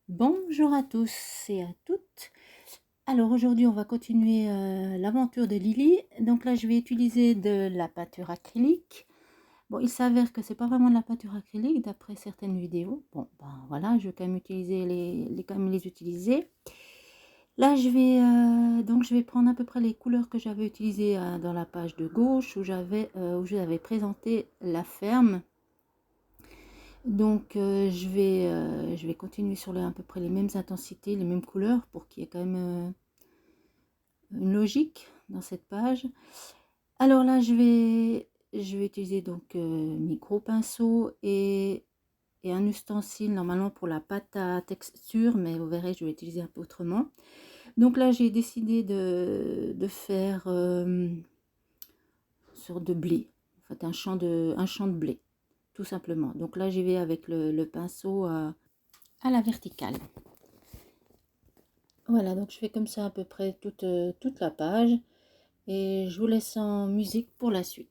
Bonjour à tous et à toutes. Alors aujourd'hui on va continuer l'aventure de Lily. Donc là je vais utiliser de la peinture acrylique. Bon, il s'avère que c'est pas vraiment de la peinture acrylique d'après certaines vidéos. Bon ben voilà, je vais quand même utiliser quand même les utiliser. Là je vais prendre à peu près les couleurs que j'avais utilisées dans la page de gauche où j'avais présenté la ferme. Donc je vais continuer sur à peu près les mêmes intensités, les mêmes couleurs pour qu'il y ait quand même une logique dans cette page. Alors là je vais utiliser donc mes gros pinceaux et un ustensile normalement pour la pâte à texture, mais vous verrez je vais utiliser un peu autrement. Donc là j'ai décidé de faire une sorte de blé, en fait un champ de blé tout simplement. Donc là j'y vais avec le pinceau à la verticale. Voilà, donc je fais comme ça à peu près toute la page et je vous laisse en musique pour la suite.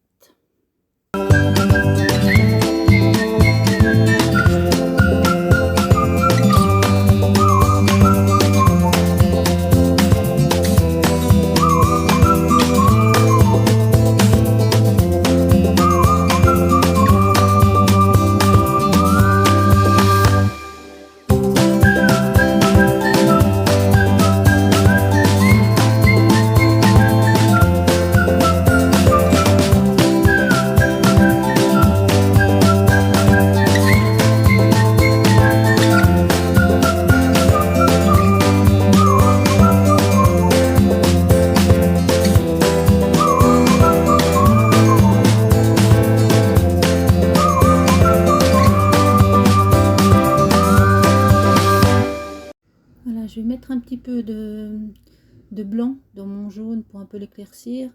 Voilà, je vais mettre un petit peu de blanc dans mon jaune pour un peu l'éclaircir,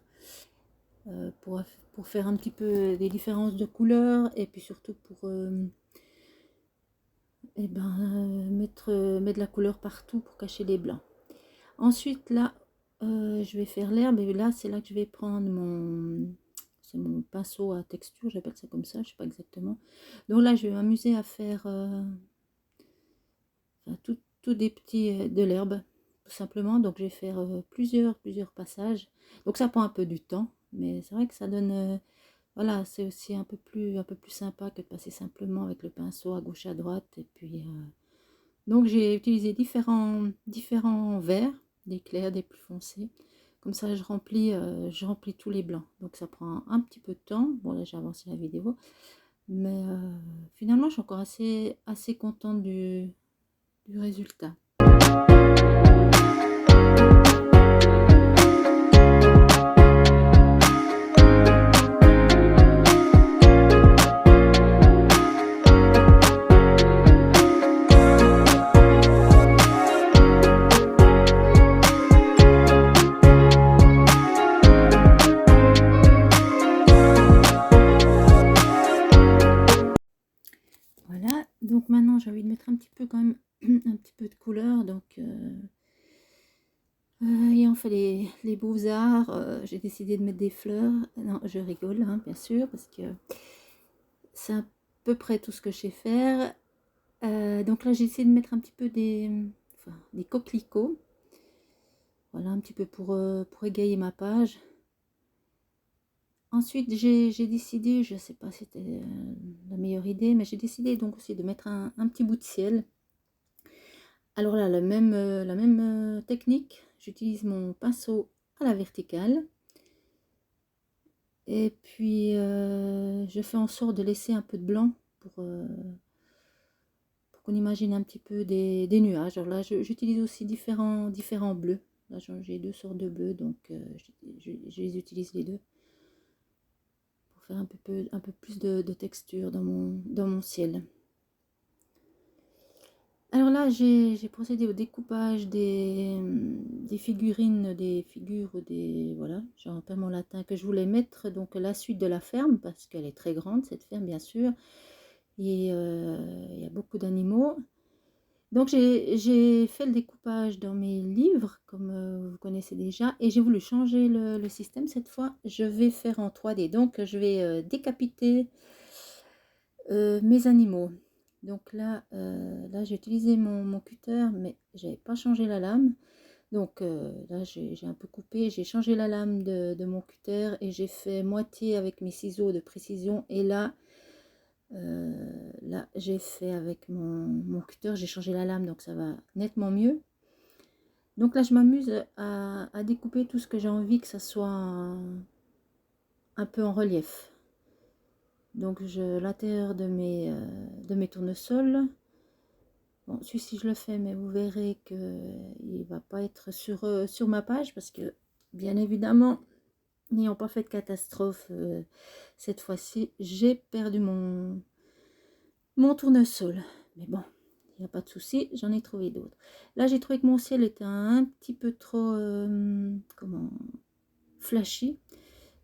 pour faire un petit peu des différences de couleurs et puis surtout pour mettre de la couleur partout pour cacher les blancs. Ensuite là, je vais faire l'herbe et là c'est là que je vais prendre c'est mon pinceau à texture, j'appelle ça comme ça, je sais pas exactement. Donc là je vais m'amuser à faire tout des petits de l'herbe tout simplement. Donc je vais faire plusieurs passages, donc ça prend un peu du temps, mais c'est vrai que ça donne voilà, c'est aussi un peu plus sympa que de passer simplement avec le pinceau à gauche à droite. Et puis donc j'ai utilisé différents verts, des clairs, des plus foncés, comme ça je remplis tous les blancs. Donc ça prend un petit peu de temps. Bon là j'ai avancé la vidéo, mais finalement je suis encore assez contente du résultat. Voilà, donc maintenant j'ai envie de mettre un petit peu quand même un petit peu de couleur, donc ayant fait les beaux-arts, j'ai décidé de mettre des fleurs. Non, je rigole, hein, bien sûr, parce que c'est à peu près tout ce que je sais faire. Donc là, j'ai essayé de mettre un petit peu des coquelicots. Voilà, un petit peu pour égayer ma page. Ensuite, j'ai décidé, je ne sais pas si c'était la meilleure idée, mais j'ai décidé donc aussi de mettre un petit bout de ciel. Alors là, la même technique, j'utilise mon pinceau à la verticale. Et puis, je fais en sorte de laisser un peu de blanc pour qu'on imagine un petit peu des nuages. Alors là, j'utilise aussi différents bleus. Là, j'ai deux sortes de bleus, donc je les utilise les deux pour faire un peu plus de texture dans mon ciel. Alors là, j'ai procédé au découpage des figurines, des figures, voilà, j'ai un peu mon latin que je voulais mettre, donc la suite de la ferme, parce qu'elle est très grande, cette ferme, bien sûr, et il y a beaucoup d'animaux. Donc j'ai fait le découpage dans mes livres, comme vous connaissez déjà, et j'ai voulu changer le système cette fois. Je vais faire en 3D, donc je vais décapiter mes animaux. Donc là, j'ai utilisé mon cutter, mais j'avais pas changé la lame. Donc là, j'ai un peu coupé, j'ai changé la lame de mon cutter et j'ai fait moitié avec mes ciseaux de précision. Et là, j'ai fait avec mon cutter, j'ai changé la lame, donc ça va nettement mieux. Donc là, je m'amuse à découper tout ce que j'ai envie que ça soit un peu en relief. Donc l'intérieur de mes tournesols. Bon, celui-ci je le fais, mais vous verrez que il va pas être sur ma page parce que, bien évidemment, n'ayant pas fait de catastrophe cette fois-ci, j'ai perdu mon tournesol. Mais bon, il n'y a pas de souci, j'en ai trouvé d'autres. Là, j'ai trouvé que mon ciel était un petit peu trop flashy.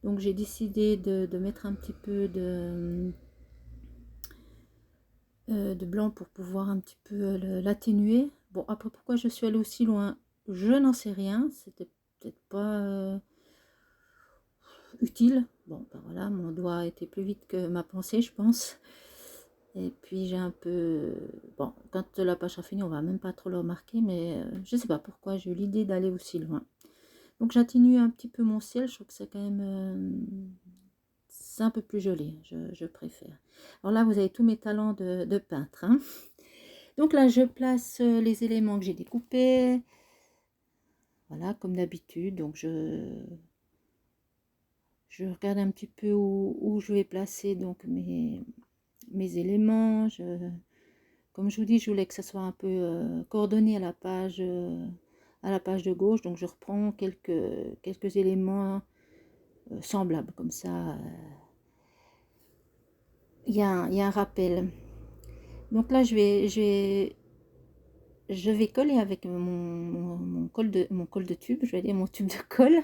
Donc j'ai décidé de mettre un petit peu de blanc pour pouvoir un petit peu l'atténuer. Bon, après, pourquoi je suis allée aussi loin, je n'en sais rien. C'était peut-être pas utile. Bon, ben voilà, mon doigt était plus vite que ma pensée, je pense. Et puis j'ai un peu... Bon, quand la page sera finie, on va même pas trop le remarquer, mais je sais pas pourquoi j'ai eu l'idée d'aller aussi loin. Donc j'atténue un petit peu mon ciel, je trouve que c'est quand même... c'est un peu plus joli, je préfère. Alors là, vous avez tous mes talents de peintre, hein. Donc là, je place les éléments que j'ai découpés. Voilà, comme d'habitude. Donc je regarde un petit peu où je vais placer donc mes éléments. Comme je vous dis, je voulais que ça soit un peu coordonné à la page de gauche. Donc je reprends quelques éléments semblables. Comme ça, il y a un rappel. Donc là, je vais coller avec mon col de tube, je vais dire mon tube de colle.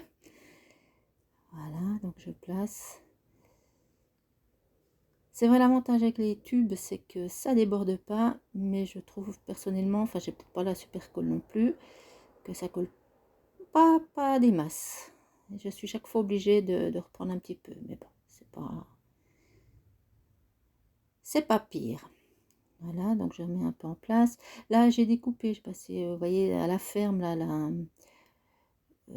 Voilà, donc je place. C'est vrai, l'avantage avec les tubes, c'est que ça déborde pas, mais je trouve personnellement, enfin j'ai peut-être pas la super colle non plus, que ça colle pas des masses. Je suis chaque fois obligée de reprendre un petit peu, mais bon, c'est pas pire. Voilà, donc je remets un peu en place. Là, j'ai découpé, je passais, vous voyez, à la ferme, là,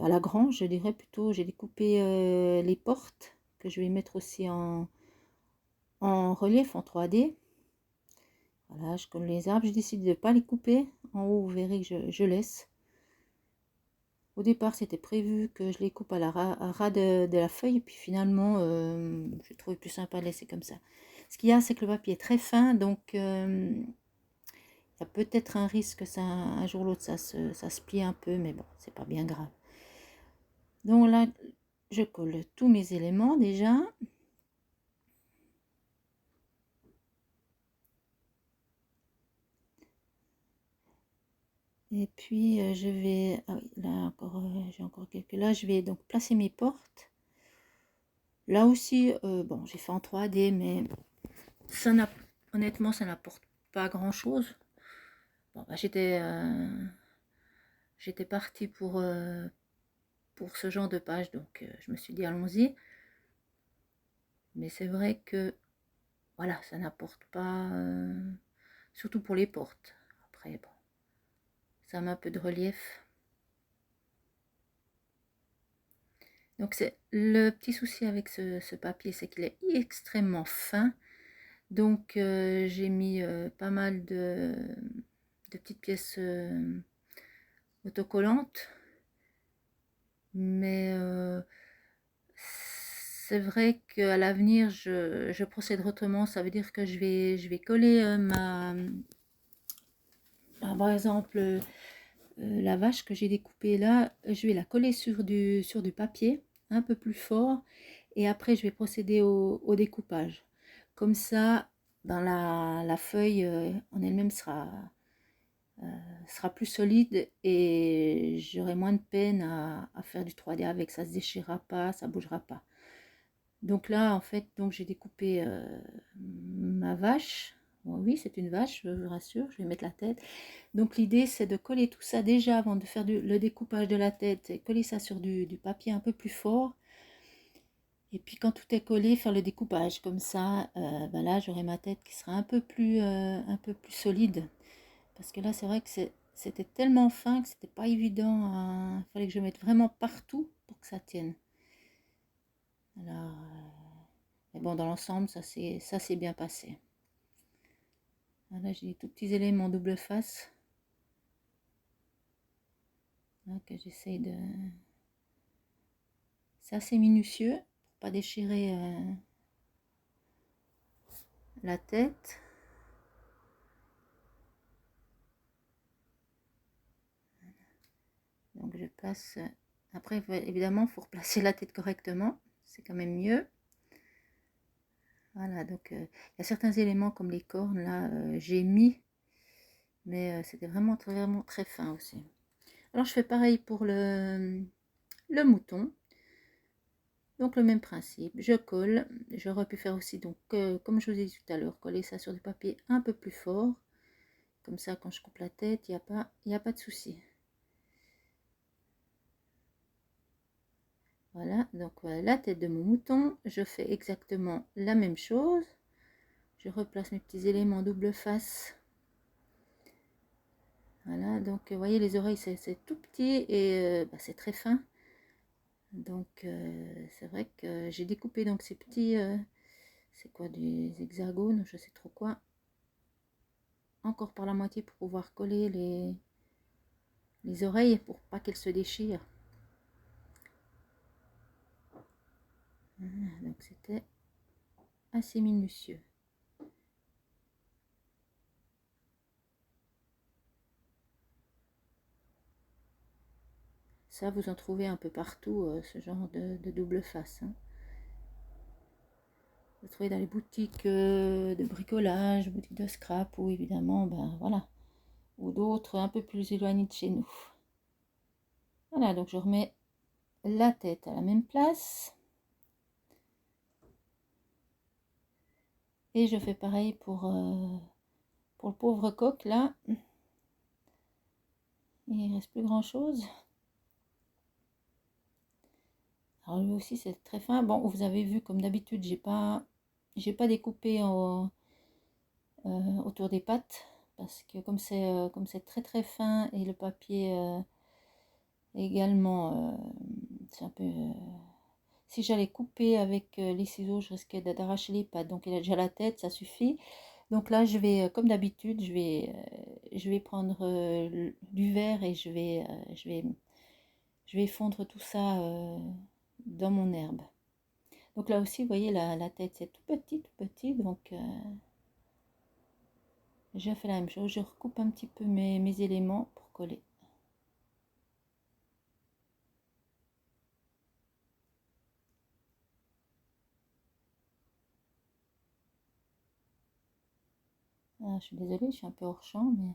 à la grange, je dirais plutôt, j'ai découpé les portes que je vais mettre aussi en relief, en 3D. Voilà, je colle les arbres, j'ai décidé de ne pas les couper. En haut, vous verrez que je laisse. Au départ, c'était prévu que je les coupe à ras de la feuille, puis finalement, j'ai trouvé plus sympa de laisser comme ça. Ce qu'il y a, c'est que le papier est très fin, donc il y a peut-être un risque que ça, un jour ou l'autre, ça se plie un peu, mais bon, c'est pas bien grave. Donc là, je colle tous mes éléments déjà. Et puis je vais, ah oui, là encore, j'ai encore quelques, là je vais donc placer mes portes. Là aussi, bon, j'ai fait en 3D, mais ça honnêtement, ça n'apporte pas grand-chose. Bon, bah, j'étais partie pour ce genre de page, donc je me suis dit allons-y. Mais c'est vrai que voilà, ça n'apporte pas, surtout pour les portes. Après, bon, ça met un peu de relief. Donc c'est le petit souci avec ce papier, c'est qu'il est extrêmement fin. Donc j'ai mis pas mal de petites pièces autocollantes. Mais c'est vrai qu'à l'avenir, je procéderai autrement. Ça veut dire que je vais coller par exemple, la vache que j'ai découpée là, je vais la coller sur du papier un peu plus fort. Et après, je vais procéder au découpage. Comme ça, dans la feuille en elle-même sera plus solide et j'aurai moins de peine à faire du 3D avec. Ça se déchirera pas, ça bougera pas. Donc là, en fait, donc j'ai découpé ma vache. Bon, oui, c'est une vache, je vous rassure, je vais mettre la tête. Donc l'idée, c'est de coller tout ça déjà avant de faire le découpage de la tête, et coller ça sur du papier un peu plus fort. Et puis quand tout est collé, faire le découpage. Comme ça, ben là, j'aurai ma tête qui sera un peu plus solide. Parce que là, c'est vrai que c'était tellement fin que c'était pas évident. Il fallait que je mette vraiment partout pour que ça tienne. Alors, mais bon, dans l'ensemble, ça s'est bien passé. Là, j'ai des tout petits éléments double face. Là, que j'essaye de... C'est assez minutieux pour pas déchirer la tête. Donc je place... Après, évidemment, il faut replacer la tête correctement. C'est quand même mieux. Voilà, donc il y a certains éléments comme les cornes, là, j'ai mis. Mais c'était vraiment très fin aussi. Alors je fais pareil pour le mouton. Donc le même principe, je colle. J'aurais pu faire aussi, donc comme je vous ai dit tout à l'heure, coller ça sur du papier un peu plus fort. Comme ça, quand je coupe la tête, il n'y a pas de souci. Voilà, donc la tête de mon mouton, je fais exactement la même chose. Je replace mes petits éléments double face. Voilà, donc vous voyez, les oreilles, c'est tout petit et bah, c'est très fin. Donc c'est vrai que j'ai découpé donc ces petits, c'est quoi, des hexagones, je sais trop quoi. Encore par la moitié pour pouvoir coller les oreilles pour pas qu'elles se déchirent. Voilà, donc c'était assez minutieux. Ça, vous en trouvez un peu partout, ce genre de double face. Hein. Vous trouvez dans les boutiques de bricolage, boutiques de scrap, ou évidemment, ben voilà, ou d'autres un peu plus éloignés de chez nous. Voilà, donc je remets la tête à la même place. Et je fais pareil pour le pauvre coq, là. Il ne reste plus grand chose. Alors lui aussi c'est très fin. Bon, vous avez vu comme d'habitude, j'ai pas découpé autour des pattes parce que comme c'est très très fin et le papier également, c'est un peu. Si j'allais couper avec les ciseaux, je risquais d'arracher les pattes. Donc il a déjà la tête, ça suffit. Donc là, je vais, comme d'habitude, je vais prendre du verre et je vais fondre tout ça dans mon herbe. Donc là aussi, vous voyez, la tête, c'est tout petit. Donc je fais la même chose. Je recoupe un petit peu mes éléments pour coller. Ah, je suis désolée, je suis un peu hors champ, mais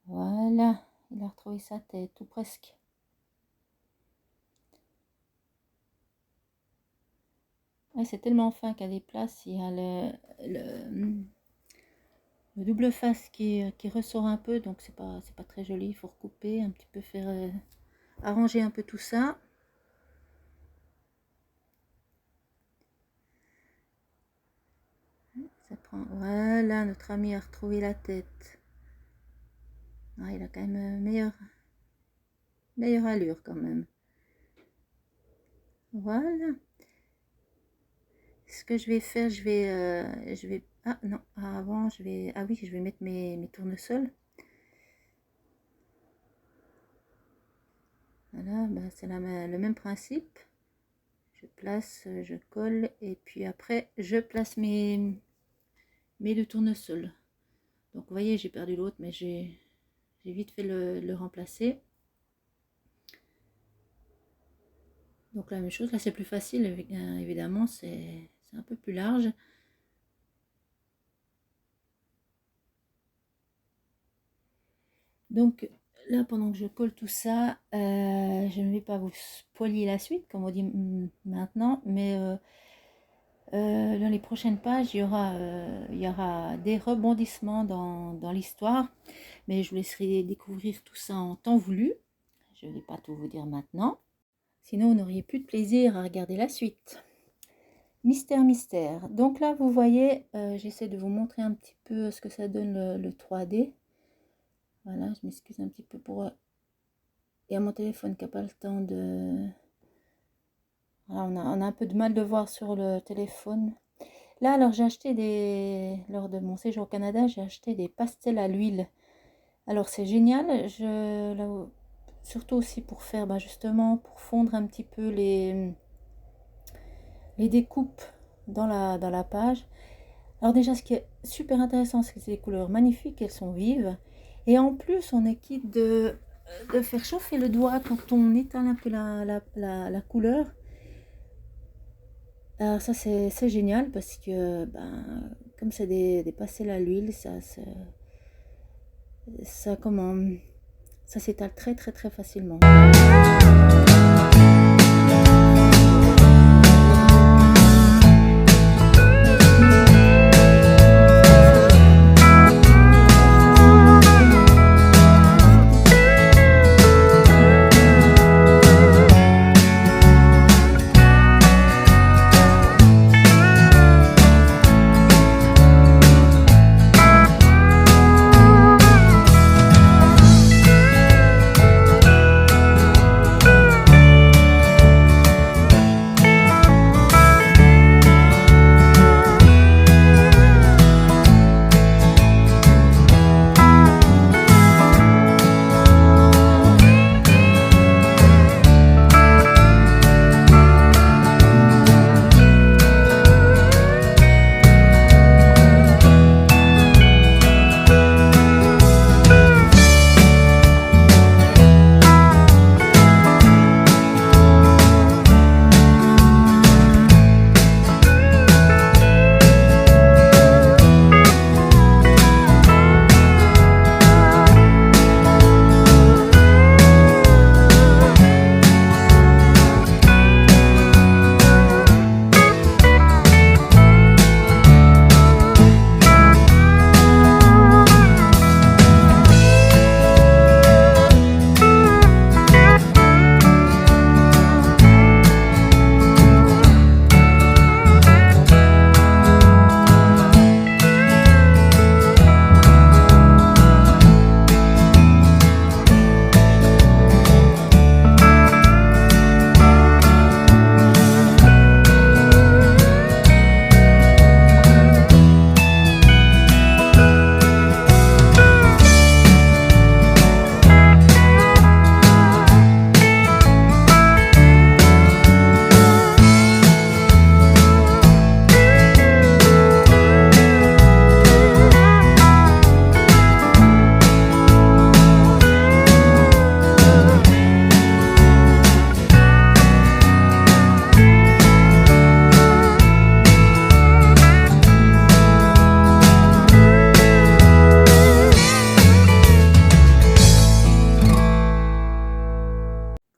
voilà, il a retrouvé sa tête, ou presque. Ouais, c'est tellement fin qu'à des places, il y a le double face qui ressort un peu, donc c'est pas très joli. Il faut recouper un petit peu, faire arranger un peu tout ça. Ça prend. Voilà, notre ami a retrouvé la tête. Ah, il a quand même meilleure allure quand même. Voilà. Ce que je vais faire, je vais. Ah non, avant, ah oui, je vais mettre mes tournesols. Voilà, bah, c'est le même principe. Je place, je colle et puis après, je place mes deux tournesols. Donc vous voyez, j'ai perdu l'autre, mais j'ai vite fait le remplacer. Donc la même chose, là c'est plus facile, évidemment, c'est un peu plus large. Donc là, pendant que je colle tout ça, je ne vais pas vous spoiler la suite, comme on dit maintenant, mais dans les prochaines pages, il y aura des rebondissements dans l'histoire, mais je vous laisserai découvrir tout ça en temps voulu. Je ne vais pas tout vous dire maintenant, sinon vous n'auriez plus de plaisir à regarder la suite. Mystère, mystère. Donc là, vous voyez, j'essaie de vous montrer un petit peu ce que ça donne le 3D. Voilà, je m'excuse un petit peu pour... Il y a mon téléphone qui n'a pas le temps de... Voilà, on a un peu de mal de voir sur le téléphone. Là, alors j'ai acheté lors de mon séjour au Canada, j'ai acheté des pastels à l'huile. Alors c'est génial, surtout aussi pour faire, justement, pour fondre un petit peu les découpes dans la page. Alors déjà, ce qui est super intéressant, c'est que c'est des couleurs magnifiques, elles sont vives. Et en plus, on est quitte de faire chauffer le doigt quand on étale un peu la couleur. Alors ça, c'est génial parce que, comme c'est des pastels à l'huile, ça, comment, ça s'étale très très très facilement.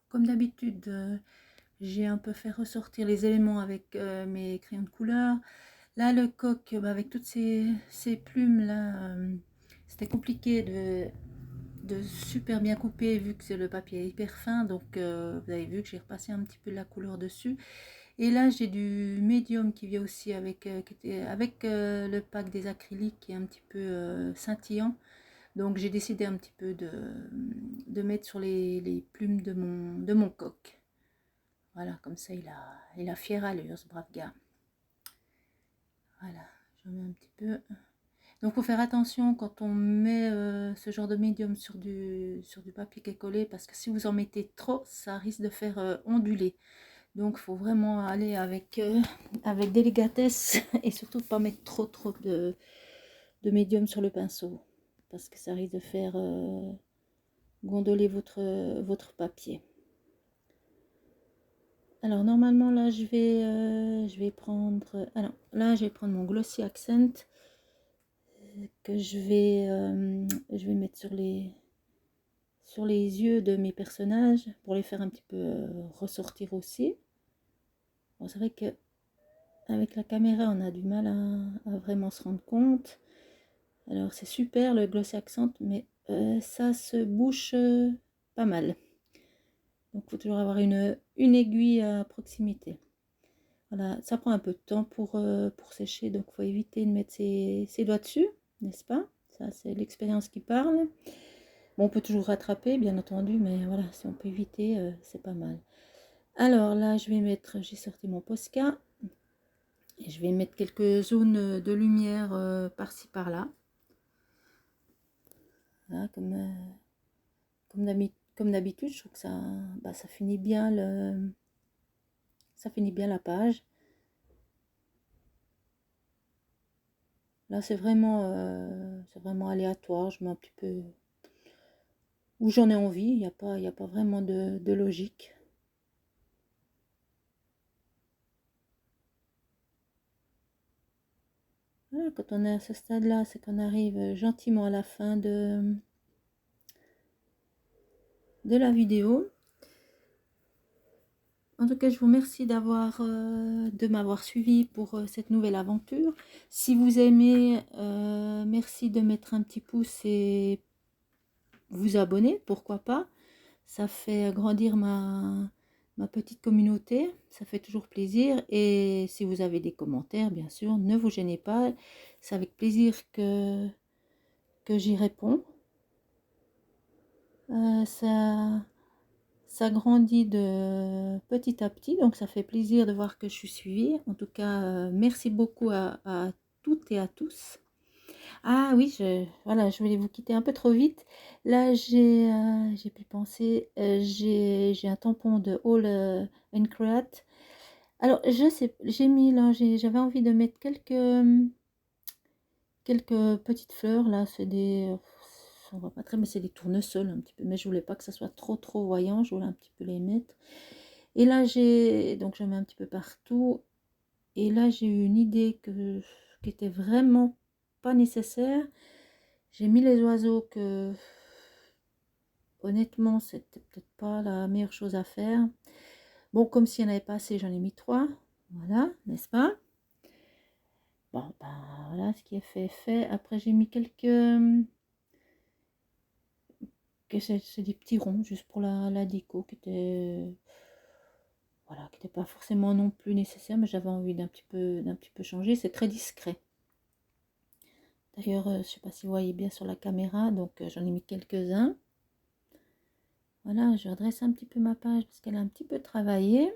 Comme d'habitude, j'ai un peu fait ressortir les éléments avec mes crayons de couleur. Là, le coq, avec toutes ces plumes-là, c'était compliqué de super bien couper vu que le papier est hyper fin. Donc, vous avez vu que j'ai repassé un petit peu de la couleur dessus. Et là, j'ai du médium qui vient aussi avec le pack des acryliques qui est un petit peu scintillant. Donc, j'ai décidé un petit peu de mettre sur les plumes de mon coq. Voilà, comme ça, il a fière allure, ce brave gars. Voilà, j'en mets un petit peu. Donc, il faut faire attention quand on met ce genre de médium sur du papier qui est collé, parce que si vous en mettez trop, ça risque de faire onduler. Donc, il faut vraiment aller avec délicatesse et surtout pas mettre trop de médium sur le pinceau, parce que ça risque de faire gondoler votre papier. Alors normalement là je vais prendre, alors là je vais prendre mon Glossy Accent que je vais mettre sur les yeux de mes personnages pour les faire un petit peu ressortir aussi. Bon, c'est vrai que avec la caméra on a du mal à vraiment se rendre compte. Alors c'est super le Glossy Accent, mais ça se bouche pas mal. Donc il faut toujours avoir une aiguille à proximité. Voilà, ça prend un peu de temps pour sécher, donc il faut éviter de mettre ses doigts dessus, n'est-ce pas? Ça, c'est l'expérience qui parle. Bon, on peut toujours rattraper, bien entendu, mais voilà, si on peut éviter, c'est pas mal. Alors là, j'ai sorti mon Posca, et je vais mettre quelques zones de lumière par-ci, par-là. Voilà, comme d'habitude, je trouve que ça finit bien ça finit bien la page. Là, c'est vraiment aléatoire. Je mets un petit peu où j'en ai envie. Il y a pas vraiment de logique. Voilà, quand on est à ce stade-là, c'est qu'on arrive gentiment à la fin de la vidéo. En tout cas, je vous remercie de m'avoir suivi pour cette nouvelle aventure. Si vous aimez, merci de mettre un petit pouce et vous abonner, pourquoi pas. Ça fait grandir ma petite communauté, ça fait toujours plaisir. Et si vous avez des commentaires, bien sûr, ne vous gênez pas. C'est avec plaisir que j'y réponds. Ça grandit de petit à petit, donc ça fait plaisir de voir que je suis suivie. En tout cas, merci beaucoup à toutes et à tous. Ah oui, voilà, je voulais vous quitter un peu trop vite. Là, j'ai pu penser, j'ai un tampon de All and Create. Alors, je sais, j'ai mis là, j'avais envie de mettre quelques petites fleurs. Là, c'est on voit pas très, mais c'est des tournesols un petit peu. Mais je voulais pas que ça soit trop voyant. Je voulais un petit peu les mettre. Et là, donc je mets un petit peu partout. Et là, j'ai eu une idée qui était vraiment pas nécessaire. J'ai mis les oiseaux que, honnêtement, c'était peut-être pas la meilleure chose à faire. Bon, comme s'il n'y en avait pas assez, j'en ai mis 3. Voilà, n'est-ce pas? Bon, ben voilà, ce qui est fait est fait. Après, j'ai mis c'est des petits ronds, juste pour la déco, voilà, qui n'était pas forcément non plus nécessaire, mais j'avais envie d'un petit peu changer. C'est très discret. D'ailleurs, je ne sais pas si vous voyez bien sur la caméra, donc j'en ai mis quelques-uns. Voilà, je redresse un petit peu ma page parce qu'elle a un petit peu travaillé.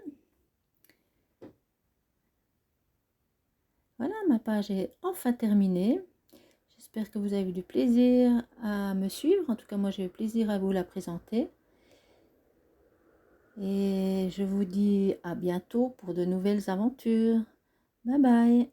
Voilà, ma page est enfin terminée. J'espère que vous avez eu du plaisir à me suivre. En tout cas, moi, j'ai eu plaisir à vous la présenter. Et je vous dis à bientôt pour de nouvelles aventures. Bye bye.